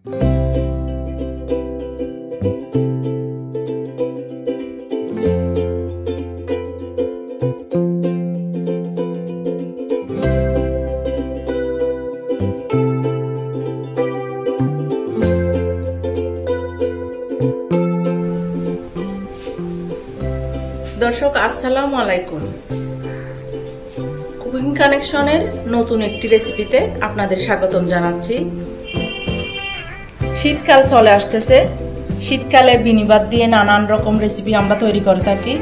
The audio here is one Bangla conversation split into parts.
দর্শক আসসালামু আলাইকুম। কুকিং কানেকশনের নতুন একটি রেসিপিতে আপনাদের স্বাগতম জানাচ্ছি। শীতকাল চলে আসতেছে। শীতকালে বিনিবাদ দিয়ে নানান রকম রেসিপি আমরা তৈরি করে থাকি।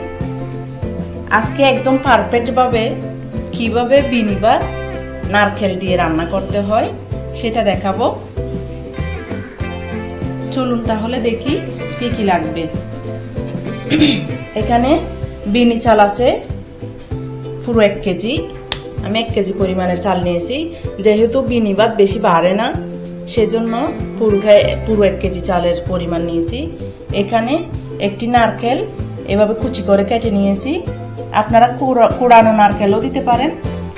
আজকে একদম পারফেক্টভাবে কিভাবে বিনিবাদ নারকেল দিয়ে রান্না করতে হয় সেটা দেখাবো। চলুন তাহলে দেখি কি কি লাগবে। এখানে বিনি চাল আছে পুরো 1 কেজি। আমি 1 কেজি পরিমাণের চাল নিয়েছি। যেহেতু বিনিবাদ বেশি বাড়ে না সেজন্য পুরো 1 কেজি চালের পরিমাণ নিয়েছি। এখানে একটি নারকেল এভাবে কুচি করে কেটে নিয়েছি। আপনারা কুড়ানো নারকেলও দিতে পারেন,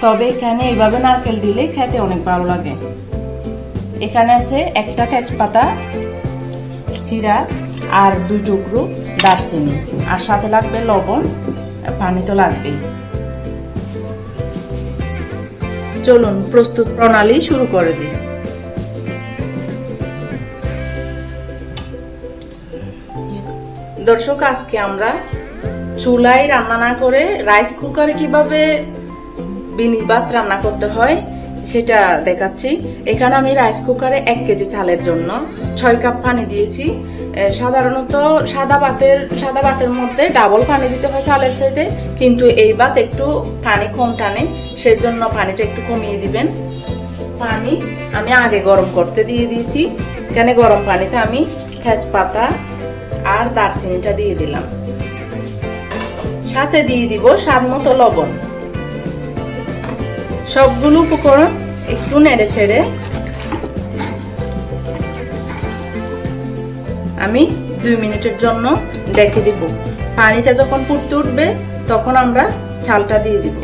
তবে এখানে এইভাবে নারকেল দিলে খেতে অনেক ভালো লাগে। এখানে আছে একটা তেজপাতা চিরা আর 2 টুকরো দারচিনি, আর সাথে লাগবে লবণ, পানি তো লাগবেই। চলুন প্রস্তুত প্রণালী শুরু করে দিই। দর্শক, আজকে আমরা চুলায় রান্না না করে রাইস কুকারে কিভাবে বিনিবাদ রান্না করতে হয় সেটা দেখাচ্ছি। এখানে আমি রাইস কুকারে 1 কেজি চালের জন্য 6 কাপ পানি দিয়েছি। সাধারণত সাদা ভাতের মধ্যে ডাবল পানি দিতে হয় চালের চাইতে, কিন্তু এই ভাত একটু পানি কম টানে, সেজন্য পানিটা একটু কমিয়ে দিবেন। পানি আমি আগে গরম করতে দিয়ে দিয়েছি। এখানে গরম পানিতে আমি তেজপাতা আর দারচিনিটা দিয়ে দিলাম, সাথে দিয়ে দিব স্বাদ মতো লবণ। সবগুলো উপকরণ একটু নেড়ে ছেড়ে আমি 2 মিনিটের জন্য ঢেকে দিব। পানিটা যখন ফুটতে উঠবে তখন আমরা চালটা দিয়ে দিব।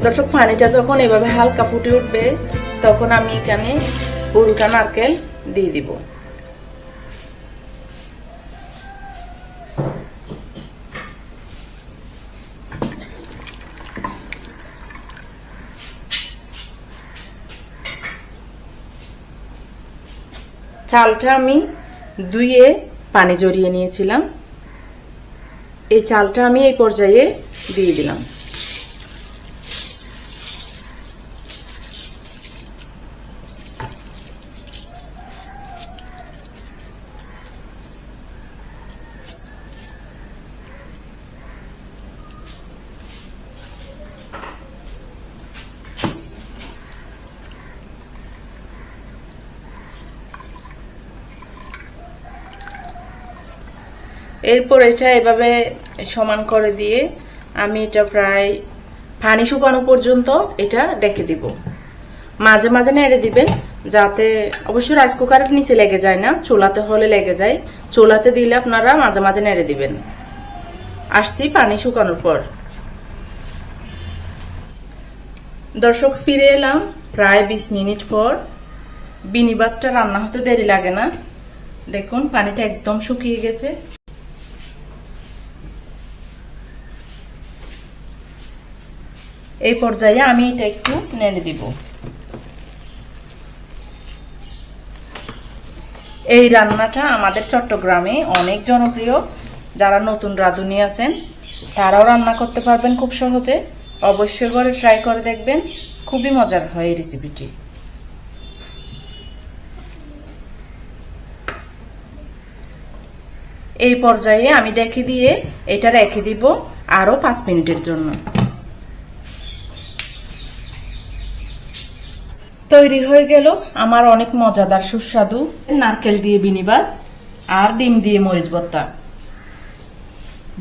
দর্শক, পানিটা যখন এভাবে হালকা ফুটে উঠবে তখন আমি এখানে পুরোটা নারকেল দিয়ে দিব। চালটা আমি ধুয়ে পানি জড়িয়ে নিয়েছিলাম। এই চালটা আমি এই পর্যায়ে দিয়ে দিলাম। এরপর এটা এভাবে সমান করে দিয়ে আমি এটা প্রায় পানি শুকানো পর্যন্ত এটা ঢেকে দিব। মাঝে মাঝে নেড়ে দিবেন, যাতে অবশ্যই রাইস কুকারের নিচে লেগে যায় না, চুলাতে হলে লেগে যায়। চুলাতে দিলে আপনারা মাঝে মাঝে নেড়ে দিবেন। আসছি পানি শুকানোর পর। দর্শক, ফিরে এলাম প্রায় 20 মিনিট পর। বিনিবাদটা রান্না হতে দেরি লাগে না। দেখুন পানিটা একদম শুকিয়ে গেছে। এই পর্যায়ে আমি এটা একটু নেড়ে দিব। এই রান্নাটা আমাদের চট্টগ্রামে অনেক জনপ্রিয়। যারা নতুন রাঁধুনি আছেন তারাও রান্না করতে পারবেন খুব সহজে। অবশ্যই করে ট্রাই করে দেখবেন, খুবই মজার হয় এই রেসিপিটি। এই পর্যায়ে আমি ঢেকে দিয়ে এটা রেখে দিব আরো 5 মিনিটের জন্য। তৈরি হয়ে গেল আমার অনেক মজাদার সুস্বাদু নারকেল দিয়ে বিনিবাদ আর ডিম দিয়ে মরিচ ভর্তা।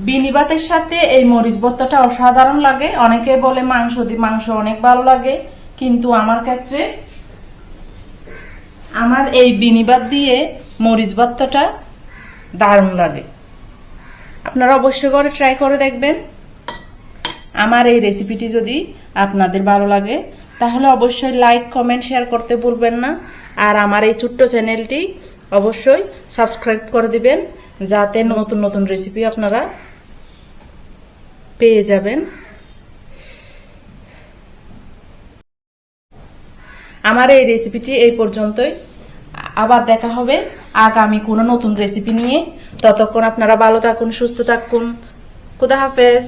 বিনিবাদের সাথে এই মরিচ ভর্তাটা অসাধারণ লাগে। অনেকে বলে মাংস অনেক ভালো লাগে, কিন্তু আমার ক্ষেত্রে আমার এই বিনিবাদ দিয়ে মরিচ ভর্তাটা দারুণ লাগে। আপনারা অবশ্যই করে ট্রাই করে দেখবেন। আমার এই রেসিপিটি যদি আপনাদের ভালো লাগে তাহলে অবশ্যই লাইক কমেন্ট শেয়ার করতে ভুলবেন না। আর আমার এই ছোট্ট চ্যানেলটি অবশ্যই সাবস্ক্রাইব করে দিবেন, যাতে নতুন নতুন রেসিপি আপনারা পেয়ে যাবেন। আমার এই রেসিপিটি এই পর্যন্তই। আবার দেখা হবে আগামী কোনো নতুন রেসিপি নিয়ে। ততক্ষণ আপনারা ভালো থাকুন, সুস্থ থাকুন। খুদা হাফেজ।